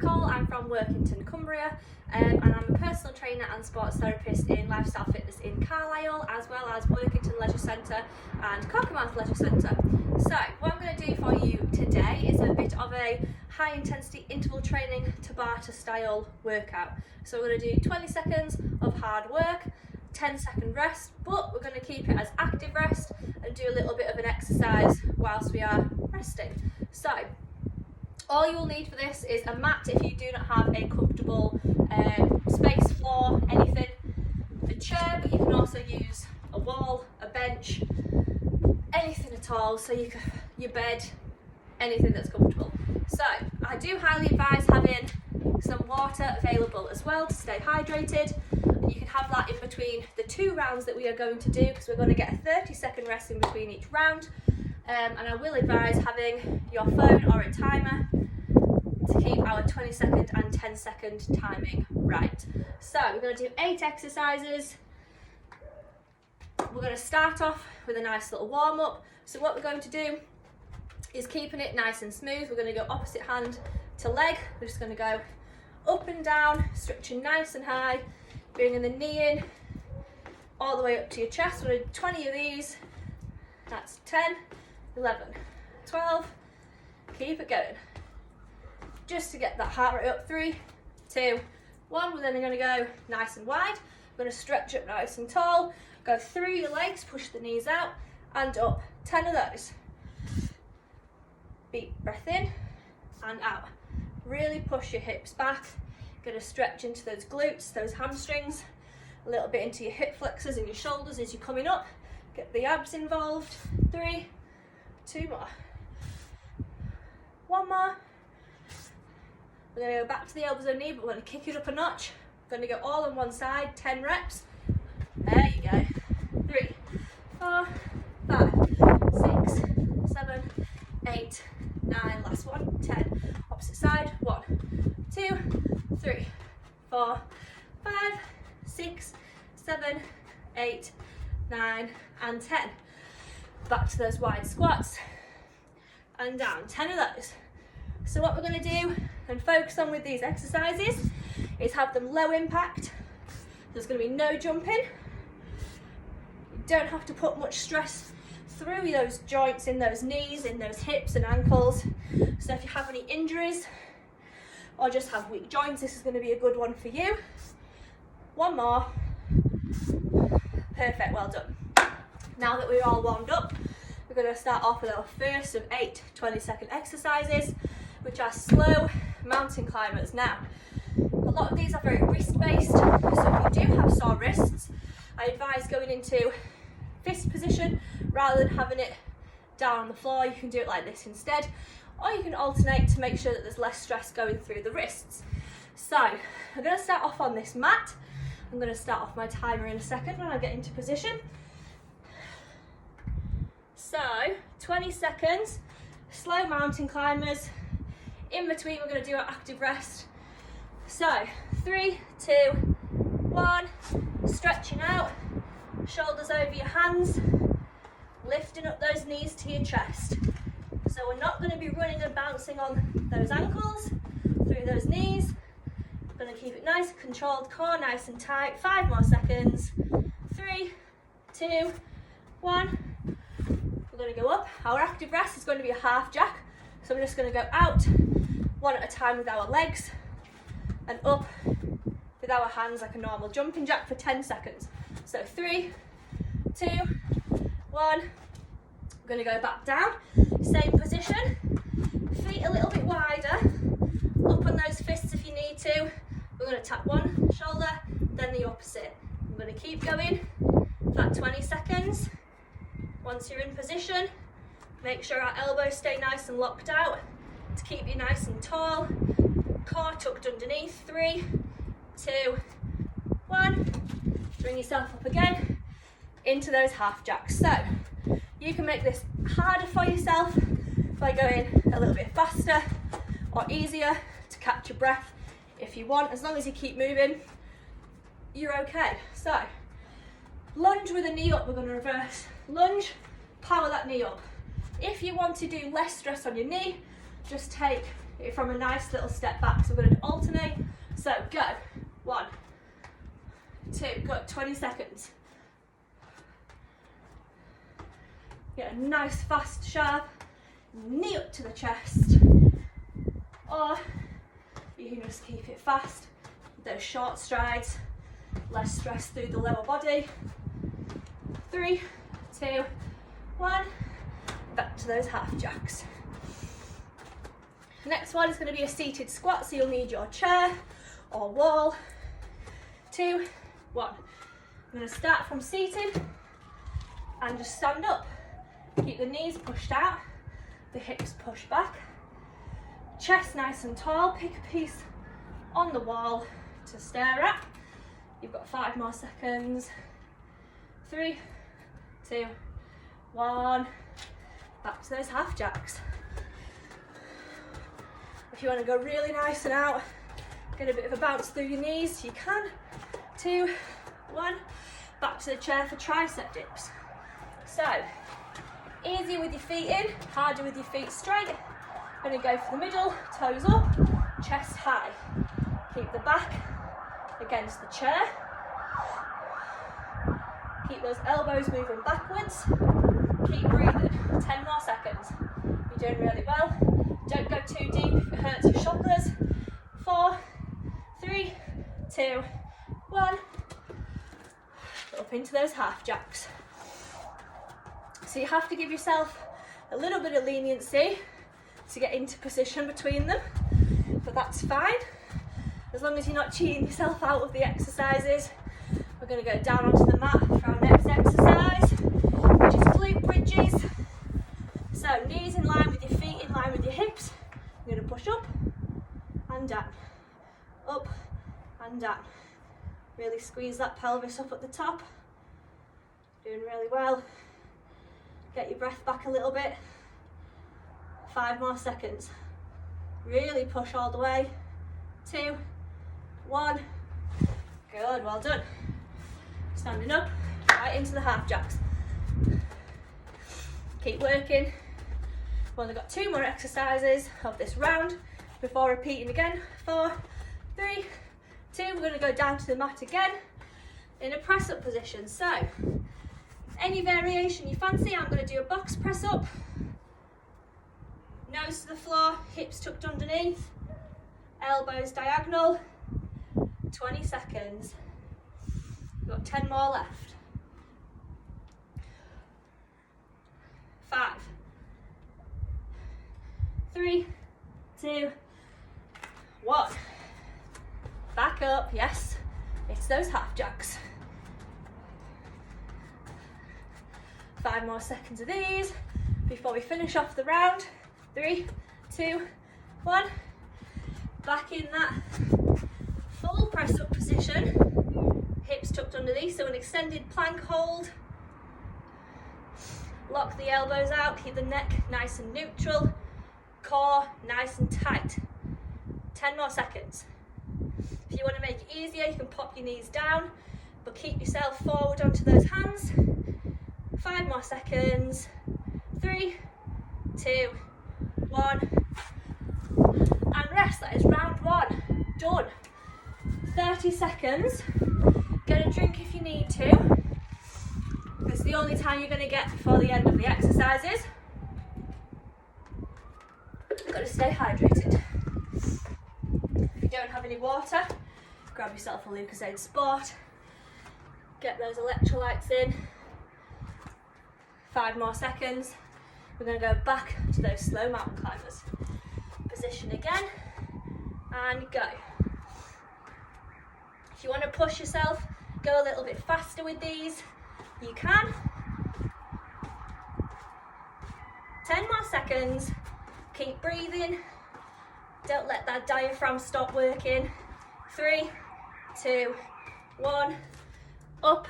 Nicole, I'm from Workington, Cumbria, and I'm a personal trainer and sports therapist in lifestyle fitness in Carlisle, as well as Workington Leisure Centre and Cockermouth Leisure Centre. So what I'm going to do for you today is a bit of a high intensity interval training Tabata style workout. So we're going to do 20 seconds of hard work, 10-second rest, but we're going to keep it as active rest and do a little bit of an exercise whilst we are resting. So all you will need for this is a mat if you do not have a comfortable space, floor, anything, a chair, but you can also use a wall, a bench, anything at all, so you can, your bed, anything that's comfortable. So I do highly advise having some water available as well to stay hydrated. You can have that in between the 2 rounds that we are going to do, because we're going to get a 30-second rest in between each round. And I will advise having your phone or a timer to keep our 20-second and 10-second timing right. So we're going to do 8 exercises. We're going to start off with a nice little warm-up. So what we're going to do is keeping it nice and smooth. We're going to go opposite hand to leg. We're just going to go up and down, stretching nice and high, bringing the knee in all the way up to your chest. We're going to do 20 of these. That's 10, 11, 12, keep it going. Just to get that heart rate up, 3, 2, 1, we're then going to go nice and wide. We're going to stretch up nice and tall, go through your legs, push the knees out and up, 10 of those. Deep breath in and out. Really push your hips back, going to stretch into those glutes, those hamstrings, a little bit into your hip flexors and your shoulders as you're coming up. Get the abs involved, 3, 2 more, 1 more. We're going to go back to the elbows and knee, but we're going to kick it up a notch. We're going to go all on one side, 10 reps. There you go. 3, 4, 5, 6, 7, 8, 9. Last one, 10. Opposite side, 1, 2, 3, 4, 5, 6, 7, 8, 9, and 10. Back to those wide squats and down, 10 of those. So what we're going to do and focus on with these exercises is have them low impact. There's going to be no jumping. You don't have to put much stress through those joints in those knees, in those hips and ankles. So if you have any injuries or just have weak joints, this is going to be a good one for you. 1 more. Perfect, well done. Now that we're all warmed up, we're going to start off with our first of 8 20-second exercises, which are slow mountain climbers. Now, a lot of these are very wrist-based, so if you do have sore wrists, I advise going into fist position rather than having it down on the floor. You can do it like this instead, or you can alternate to make sure that there's less stress going through the wrists. So, I'm going to start off on this mat. I'm going to start off my timer in a second when I get into position. So, 20 seconds, slow mountain climbers. In between, we're going to do our active rest. So, 3, 2, 1, stretching out, shoulders over your hands, lifting up those knees to your chest. So we're not going to be running and bouncing on those ankles, through those knees. We're going to keep it nice, controlled core, nice and tight. 5 more seconds. 3, 2, 1. We're going to go up. Our active rest is going to be a half jack. So we're just going to go out, 1 at a time with our legs, and up with our hands like a normal jumping jack for 10 seconds. So 3, 2, 1. We're going to go back down, same position, feet a little bit wider, up on those fists if you need to. We're going to tap one shoulder, then the opposite. We're going to keep going for that 20 seconds. Once you're in position, make sure our elbows stay nice and locked out to keep you nice and tall. Core tucked underneath. 3, 2, 1. Bring yourself up again into those half jacks. So you can make this harder for yourself by going a little bit faster or easier to catch your breath if you want. As long as you keep moving, you're okay. So lunge with a knee up. We're going to reverse lunge, power that knee up. If you want to do less stress on your knee, just take it from a nice little step back. So we're going to alternate. So go, 1, 2, go, 20 seconds. Get a nice, fast, sharp knee up to the chest. Or you can just keep it fast with those short strides, less stress through the lower body. 3, 2, 1, back to those half jacks. Next one is going to be a seated squat, so you'll need your chair or wall. 2, 1. I'm going to start from seated and just stand up. Keep the knees pushed out, the hips pushed back. Chest nice and tall, pick a piece on the wall to stare at. You've got 5 more seconds. 3, 2, 1. Back to those half jacks. If you want to go really nice and out, get a bit of a bounce through your knees, you can. 2, 1. Back to the chair for tricep dips. So, easier with your feet in, harder with your feet straight. Going to go for the middle, toes up, chest high. Keep the back against the chair. Keep those elbows moving backwards. Keep breathing. 10 more seconds. You're doing really well. Don't go too deep if it hurts your shoulders. 4, 3, 2, 1. Up into those half jacks. So you have to give yourself a little bit of leniency to get into position between them, but that's fine as long as you're not cheating yourself out of the exercises. We're going to go down onto the mat for our next exercise, which is glute bridges. So knees in line with your feet, in line with your hips. You're going to push up and down, up and down. Really squeeze that pelvis up at the top. Doing really well. Get your breath back a little bit. 5 more seconds. Really push all the way. 2, 1. Good, well done. Standing up, right into the half jacks. Keep working. We've only got 2 more exercises of this round before repeating again. 4, 3, 2. We're going to go down to the mat again in a press up position. So, any variation you fancy, I'm going to do a box press up. Nose to the floor, hips tucked underneath, elbows diagonal. 20 seconds. We've got 10 more left. 5, 3, 2, 1. Back up, yes. It's those half jacks. 5 more seconds of these before we finish off the round. 3, 2, 1. Back in that full press up position. Hips tucked underneath, so an extended plank hold. Lock the elbows out, keep the neck nice and neutral. Core nice and tight. 10 more seconds. If you want to make it easier, you can pop your knees down, but keep yourself forward onto those hands. 5 more seconds. 3, 2, 1. And rest. That is round 1. Done. 30 seconds. Get a drink if you need to. It's the only time you're going to get before the end of the exercises. You've got to stay hydrated. If you don't have any water, grab yourself a Lucozade Sport. Get those electrolytes in. 5 more seconds. We're going to go back to those slow mountain climbers. Position again and go. If you want to push yourself, go a little bit faster with these, you can. 10 more seconds. Keep breathing. Don't let that diaphragm stop working. 3, 2, 1. Up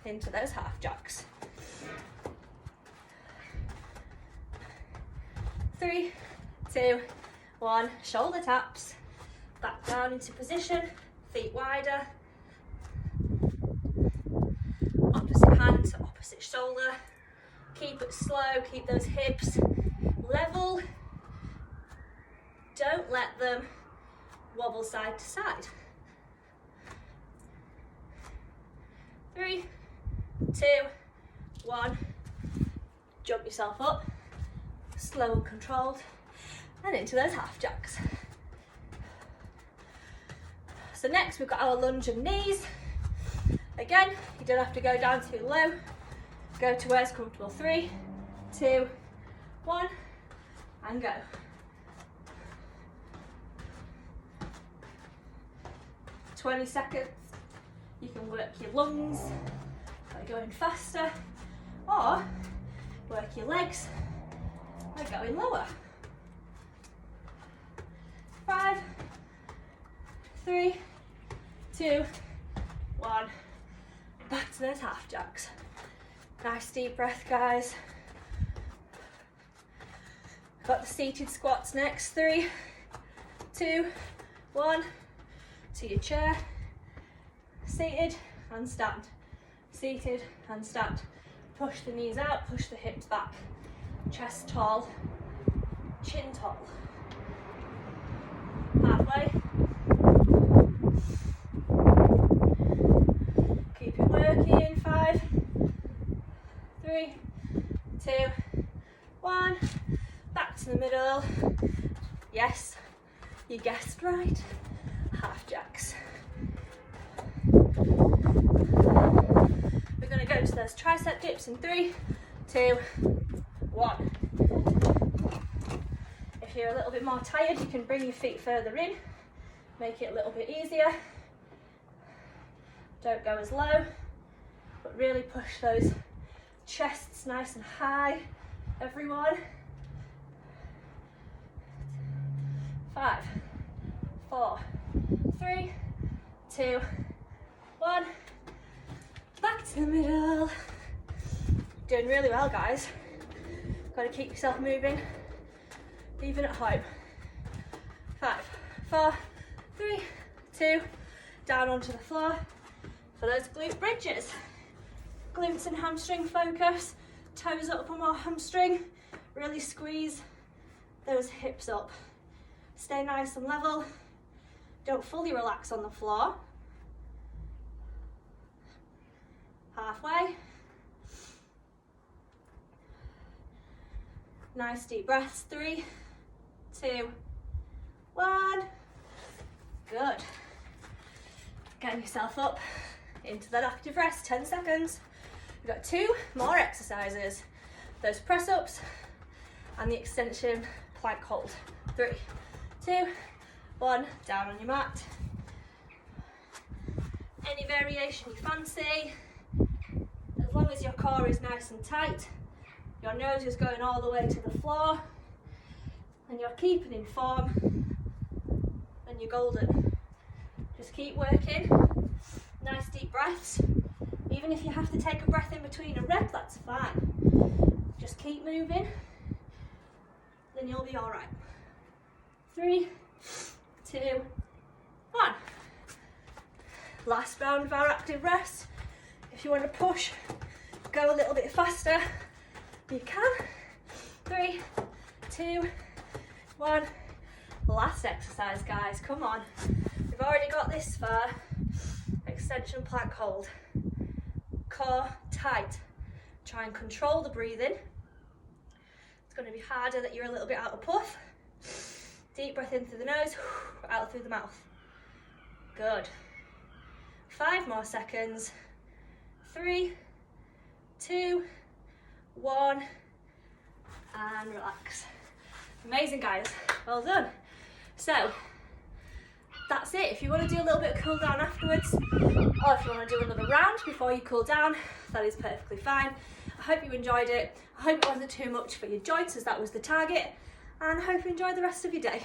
into those half jacks. 3, 2, 1. Shoulder taps. Back down into position. Feet wider. Opposite hand to opposite shoulder. Keep it slow. Keep those hips level. let them wobble side to side. 3, 2, 1. Jump yourself up, slow and controlled, and into those half jacks. So next we've got our lunge of knees. Again, you don't have to go down too low. Go to where it's comfortable. 3, 2, 1, and go. "20 seconds. You can work your lungs by going faster, or work your legs by going lower. 5, 3, 2, 1. Back to those half jacks. Nice deep breath, guys. Got the seated squats next. 3, 2, 1. To your chair. Seated and stand. Seated and stand. Push the knees out, push the hips back. Chest tall, chin tall. Halfway. Keep it working. 5, 3, 2, 1. Back to the middle. Yes, you guessed right. Half jacks. We're going to go to those tricep dips in 3, 2, 1. If you're a little bit more tired, you can bring your feet further in, make it a little bit easier. Don't go as low, but really push those chests nice and high, everyone. 5, 4, 3, 2, 1. Back to the middle. Doing really well, guys. Got to keep yourself moving, even at home. 5, 4, 3, 2, down onto the floor for those glute bridges. Glutes and hamstring focus, toes up on our hamstring, really squeeze those hips up. Stay nice and level, don't fully relax on the floor. Halfway. Nice deep breaths. 3, 2, 1. Good. Getting yourself up into that active rest. 10 seconds. We've got 2 more exercises. Those press ups and the extension plank hold. 3, 2, 1. Down on your mat. Any variation you fancy. As long as your core is nice and tight, your nose is going all the way to the floor, and you're keeping in form, then you're golden. Just keep working. Nice deep breaths. Even if you have to take a breath in between a rep, that's fine. Just keep moving, then you'll be all right. 3, 2, 1. Last round of our active rest. If you want to push, go a little bit faster, you can. 3, 2, 1. Last exercise, guys, come on. We've already got this far. Extension plank hold. Core tight. Try and control the breathing. It's going to be harder that you're a little bit out of puff. Deep breath in through the nose, out through the mouth. Good. 5 more seconds. 3, 2, 1, and relax. Amazing, guys. Well done. So that's it. If you want to do a little bit of cool down afterwards, or if you want to do another round before you cool down, that is perfectly fine. I hope you enjoyed it. I hope it wasn't too much for your joints, as that was the target, and I hope you enjoy the rest of your day.